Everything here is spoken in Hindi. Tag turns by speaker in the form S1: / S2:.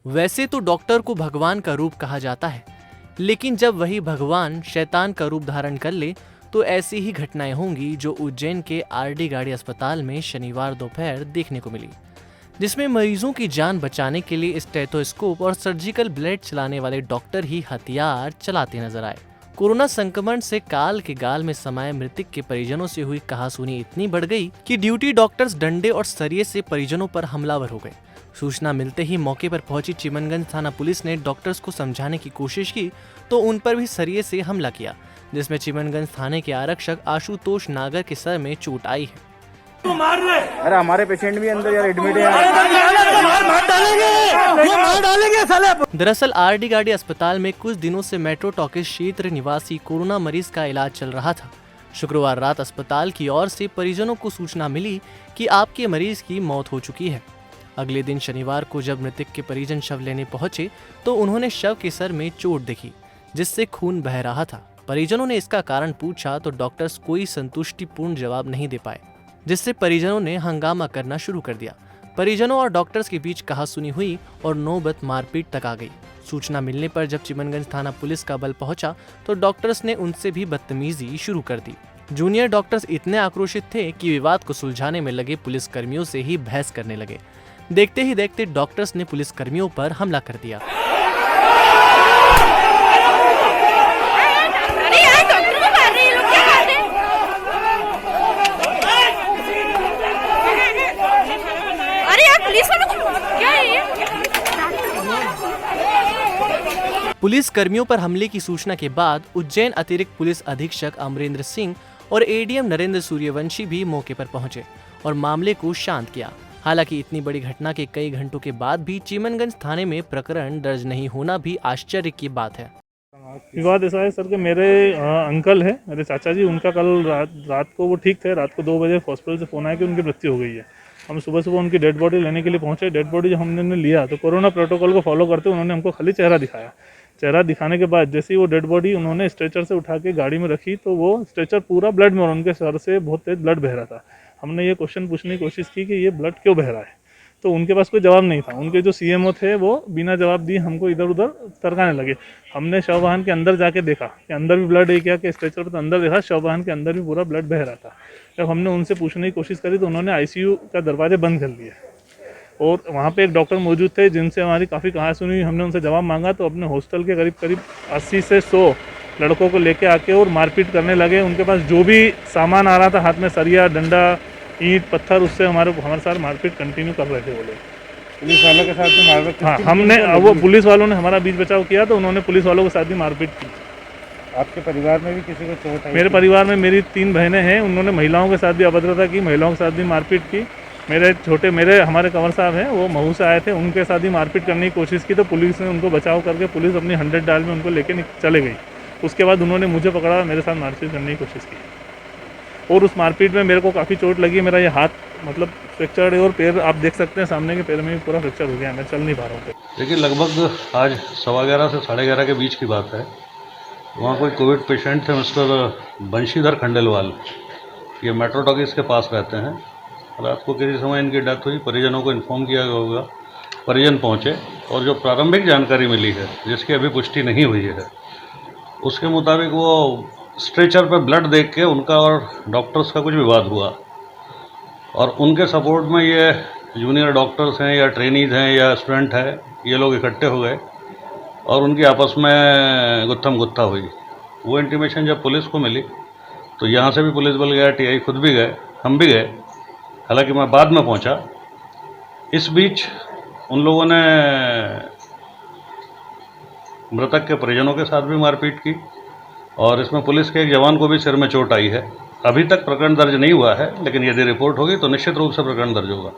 S1: वैसे तो डॉक्टर को भगवान का रूप कहा जाता है, लेकिन जब वही भगवान शैतान का रूप धारण कर ले तो ऐसी ही घटनाएं होंगी जो उज्जैन के आरडी गाड़ी अस्पताल में शनिवार दोपहर देखने को मिली, जिसमें मरीजों की जान बचाने के लिए स्टेथोस्कोप और सर्जिकल ब्लेड चलाने वाले डॉक्टर ही हथियार चलाते नजर आए। कोरोना संक्रमण से काल के गाल में समाये मृतक के परिजनों से हुई कहासुनी इतनी बढ़ गई कि ड्यूटी डॉक्टर्स डंडे और सरिये से परिजनों पर हमलावर हो गए। सूचना मिलते ही मौके पर पहुंची चिमनगंज थाना पुलिस ने डॉक्टर्स को समझाने की कोशिश की तो उन पर भी सरिये से हमला किया, जिसमें चिमनगंज थाने के आरक्षक आशुतोष नागर के सर में चोट आई है।
S2: अरे हमारे पेशेंट भी अंदर यार एडमिट है।
S1: दरअसल आरडी गाड़ी अस्पताल में कुछ दिनों से मेट्रो टॉकीज क्षेत्र निवासी कोरोना मरीज का इलाज चल रहा था। शुक्रवार रात अस्पताल की ओर से परिजनों को सूचना मिली कि आपके मरीज की मौत हो चुकी है। अगले दिन शनिवार को जब मृतक के परिजन शव लेने पहुंचे तो उन्होंने शव के सर में चोट देखी, जिससे खून बह रहा था। परिजनों ने इसका कारण पूछा तो डॉक्टर्स कोई संतुष्टिपूर्ण जवाब नहीं दे पाए, जिससे परिजनों ने हंगामा करना शुरू कर दिया। परिजनों और डॉक्टर्स के बीच कहासुनी हुई और नौबत मारपीट तक आ गई। सूचना मिलने पर जब चिमनगंज थाना पुलिस का बल पहुंचा तो डॉक्टर्स ने उनसे भी बदतमीजी शुरू कर दी। जूनियर डॉक्टर्स इतने आक्रोशित थे कि विवाद को सुलझाने में लगे पुलिस कर्मियों से ही बहस करने लगे। देखते ही देखते डॉक्टर्स ने पुलिस कर्मियों पर हमला कर दिया। पुलिस कर्मियों पर हमले की सूचना के बाद उज्जैन अतिरिक्त पुलिस अधीक्षक अमरेंद्र सिंह और एडीएम नरेंद्र सूर्यवंशी भी मौके पर पहुंचे और मामले को शांत किया। हालांकि इतनी बड़ी घटना के कई घंटों के बाद भी चिमनगंज थाने में प्रकरण दर्ज नहीं होना भी आश्चर्य की बात है।
S3: विवाद ऐसा है सर कि मेरे अंकल है, मेरे चाचा जी, उनका कल रात को वो ठीक थे। रात को 2 बजे हॉस्पिटल से फ़ोन आया कि उनकी मृत्यु हो गई है। हम सुबह उनकी डेड बॉडी लेने के लिए पहुंचे। डेड बॉडी जब हमने लिया तो कोरोना प्रोटोकॉल को फॉलो करते उन्होंने हमको खाली चेहरा दिखाया। चेहरा दिखाने के बाद जैसे ही वो डेड बॉडी उन्होंने स्ट्रेचर से उठा के गाड़ी में रखी तो वो स्ट्रेचर पूरा ब्लड में और उनके सर से बहुत तेज ब्लड बह रहा था। हमने ये क्वेश्चन पूछने की कोशिश की कि ये ब्लड क्यों बह रहा है, तो उनके पास कोई जवाब नहीं था। उनके जो सीएमओ थे वो बिना जवाब दिए हमको इधर उधर तड़काने लगे। हमने शव वाहन के अंदर जाके देखा कि अंदर भी ब्लड है क्या, कि स्ट्रेचर पर तो अंदर देखा, शव वाहन के अंदर भी पूरा ब्लड बह रहा था। जब हमने उनसे पूछने की कोशिश करी तो उन्होंने आईसीयू का दरवाजे बंद कर लिए और वहाँ पे एक डॉक्टर मौजूद थे जिनसे हमारी काफ़ी कहासुनी हुई। हमने उनसे जवाब मांगा तो अपने हॉस्टल के करीब 80 से 100 लड़कों को लेके आके और मारपीट करने लगे। उनके पास जो भी सामान आ रहा था, हाथ में सरिया, डंडा, ईंट, पत्थर, उससे हमारे साथ मारपीट कंटिन्यू कर रहे थे वो लोग।
S2: पुलिस वालों के साथ भी मारपीट?
S3: हाँ, हमने वो पुलिस वालों ने हमारा बीच बचाव किया तो उन्होंने पुलिस वालों के साथ भी मारपीट की।
S2: आपके परिवार में भी किसी को चोट आई?
S3: मेरे परिवार में मेरी 3 बहनें हैं, उन्होंने महिलाओं के साथ भी अभद्रता की, महिलाओं के साथ भी मारपीट की। हमारे कंवर साहब हैं, वो महू से आए थे, उनके साथ ही मारपीट करने की कोशिश की तो पुलिस ने उनको बचाव करके पुलिस अपनी 100 डाल में उनको लेके चले गई। उसके बाद उन्होंने मुझे पकड़ा, मेरे साथ मारपीट करने की कोशिश की और उस मारपीट में मेरे को काफ़ी चोट लगी। मेरा ये हाथ फ्रैक्चर है और पैर आप देख सकते हैं, सामने के पैर में भी पूरा फ्रैक्चर हो गया है, मैं चल नहीं पा रहा हूँ।
S4: देखिए, लगभग आज 11:15 से 11:30 के बीच की बात है। वहाँ कोई कोविड पेशेंट थे, मिस्टर बंशीधर खंडेलवाल, ये मेट्रो टॉकीज के पास रहते हैं। रात को किसी समय इनकी डेथ हुई, परिजनों को इन्फॉर्म किया गया होगा। परिजन पहुँचे और जो प्रारंभिक जानकारी मिली है, जिसकी अभी पुष्टि नहीं हुई है, उसके मुताबिक वो स्ट्रेचर पर ब्लड देख के उनका और डॉक्टर्स का कुछ विवाद हुआ और उनके सपोर्ट में ये जूनियर डॉक्टर्स हैं या ट्रेनीज हैं या स्टूडेंट हैं, ये लोग इकट्ठे हो गए और उनकी आपस में गुत्थम गुत्था हुई। वो इंटीमेशन जब पुलिस को मिली तो यहाँ से भी पुलिस बल गया, टीआई खुद भी गए, हम भी गए, हालांकि मैं बाद में पहुँचा। इस बीच उन लोगों ने मृतक के परिजनों के साथ भी मारपीट की और इसमें पुलिस के एक जवान को भी सिर में चोट आई है। अभी तक प्रकरण दर्ज नहीं हुआ है, लेकिन यदि रिपोर्ट होगी तो निश्चित रूप से प्रकरण दर्ज होगा।